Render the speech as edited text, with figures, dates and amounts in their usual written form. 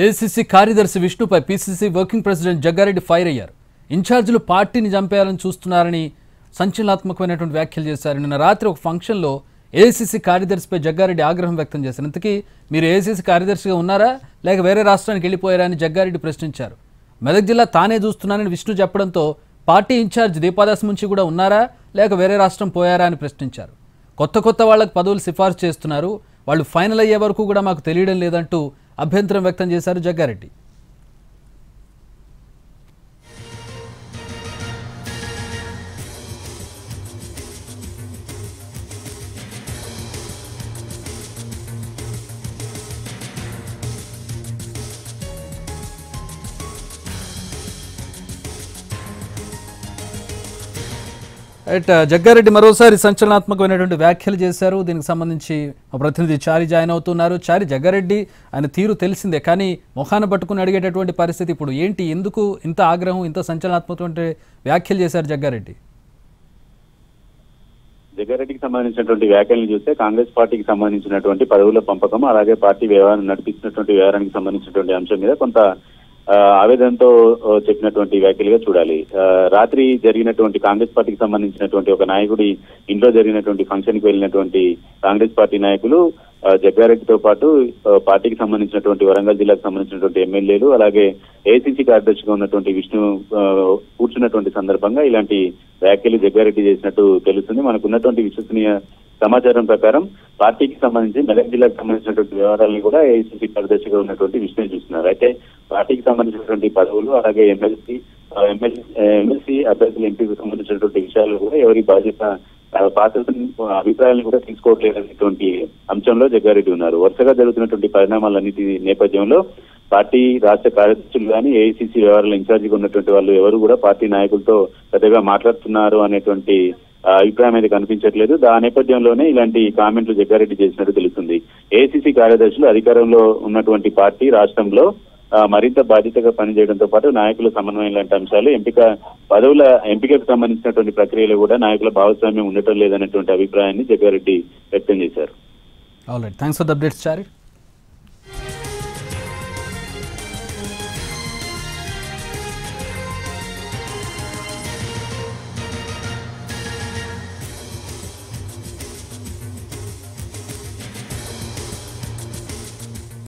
AICC కార్యదర్శి విష్ణుపై PCC working president Jaggareddy fire అయ్యారు. ఇన్ఛార్జీలు పార్టీని చంపేయాలని చూస్తున్నారని సంచలనాత్మకమైనటువంటి వ్యాఖ్యలు చేశారు. నిన్న రాత్రి ఒక ఫంక్షన్లో ఏఐసీసీ కార్యదర్శిపై జగ్గారెడ్డి ఆగ్రహం వ్యక్తం చేశారు. ఇంతకీ మీరు ఏఐసీసీ కార్యదర్శిగా ఉన్నారా లేక వేరే రాష్ట్రానికి వెళ్ళిపోయారా అని జగ్గారెడ్డి ప్రశ్నించారు. మెదక్ జిల్లా తానే చూస్తున్నానని విష్ణు చెప్పడంతో పార్టీ ఇన్ఛార్జ్ దీపాదాస్ నుంచి కూడా ఉన్నారా లేక వేరే రాష్ట్రం పోయారా అని ప్రశ్నించారు. కొత్త వాళ్లకు పదవులు సిఫార్సు చేస్తున్నారు, వాళ్ళు ఫైనల్ అయ్యే వరకు కూడా మాకు తెలియడం లేదంటూ అభ్యంతరం వ్యక్తం చేశారు జగ్గారెడ్డి. జగ్గారెడ్డి మరోసారి సంచలనాత్మకమైనటువంటి వ్యాఖ్యలు చేశారు. దీనికి సంబంధించి మా ప్రతినిధి చారి జాయిన్ అవుతున్నారు. చారి, జగ్గారెడ్డి ఆయన తీరు తెలిసిందే, కానీ మొహాన పట్టుకుని అడిగేటటువంటి పరిస్థితి ఇప్పుడు ఏంటి? ఎందుకు ఇంత ఆగ్రహం, ఇంత సంచలనాత్మకమైన వ్యాఖ్యలు చేశారు జగ్గారెడ్డి? జగ్గారెడ్డికి సంబంధించినటువంటి వ్యాఖ్యలను చూస్తే కాంగ్రెస్ పార్టీకి సంబంధించినటువంటి పదవుల పంపకం, అలాగే పార్టీ వ్యవహారం నడిపిస్తున్నటువంటి వ్యవహారానికి సంబంధించినటువంటి అంశం మీద కొంత ఆవేదనతో చెప్పినటువంటి వ్యాఖ్యలుగా చూడాలి. రాత్రి జరిగినటువంటి కాంగ్రెస్ పార్టీకి సంబంధించినటువంటి ఒక నాయకుడి ఇంట్లో జరిగినటువంటి ఫంక్షన్ కి వెళ్ళినటువంటి కాంగ్రెస్ పార్టీ నాయకులు జగ్గారెడ్డితో పాటు పార్టీకి సంబంధించినటువంటి వరంగల్ జిల్లాకు సంబంధించినటువంటి ఎమ్మెల్యేలు, అలాగే ఏఐసీసీ కార్యదర్శిగా ఉన్నటువంటి విష్ణు కూర్చున్నటువంటి సందర్భంగా ఇలాంటి వ్యాఖ్యలు జగ్గారెడ్డి చేసినట్టు తెలుస్తుంది. మనకు ఉన్నటువంటి విశ్వసనీయ సమాచారం ప్రకారం పార్టీకి సంబంధించి మెదక్ జిల్లాకు సంబంధించినటువంటి వ్యవహారాలను కూడా ఏఐసీసీ కార్యదర్శిగా ఉన్నటువంటి విష్ణు చూస్తున్నారు. అయితే పార్టీకి సంబంధించినటువంటి పదవులు, అలాగే ఎమ్మెల్సీ అభ్యర్థులు ఎంపీకి సంబంధించినటువంటి విషయాలు కూడా ఎవరి బాధ్యత పార్టీ అభిప్రాయాలను కూడా తీసుకోవట్లేదనేటువంటి అంశంలో జగ్గారెడ్డి ఉన్నారు. వరుసగా జరుగుతున్నటువంటి పరిణామాలన్నిటి నేపథ్యంలో పార్టీ రాష్ట్ర కార్యదర్శులు కానీ ఏఐసీసీ వ్యవహారాల ఇన్ఛార్జిగా ఉన్నటువంటి వాళ్ళు ఎవరు కూడా పార్టీ నాయకులతో పెద్దగా మాట్లాడుతున్నారు అనేటువంటి అభిప్రాయం అయితే కనిపించట్లేదు. ఆ నేపథ్యంలోనే ఇలాంటి కామెంట్లు జగ్గారెడ్డి చేసినట్టు తెలుస్తుంది. ఏఐసీసీ కార్యదర్శులు అధికారంలో ఉన్నటువంటి పార్టీ రాష్ట్రంలో మరింత బాధ్యతగా పనిచేయడంతో పాటు నాయకుల సమన్వయం లాంటి అంశాలు, పదవుల ఎంపికకు సంబంధించినటువంటి ప్రక్రియలో కూడా నాయకుల భాగస్వామ్యం ఉండటం లేదనేటువంటి అభిప్రాయాన్ని జగ్గారెడ్డి వ్యక్తం చేశారు. All right, thanks for the updates Chari.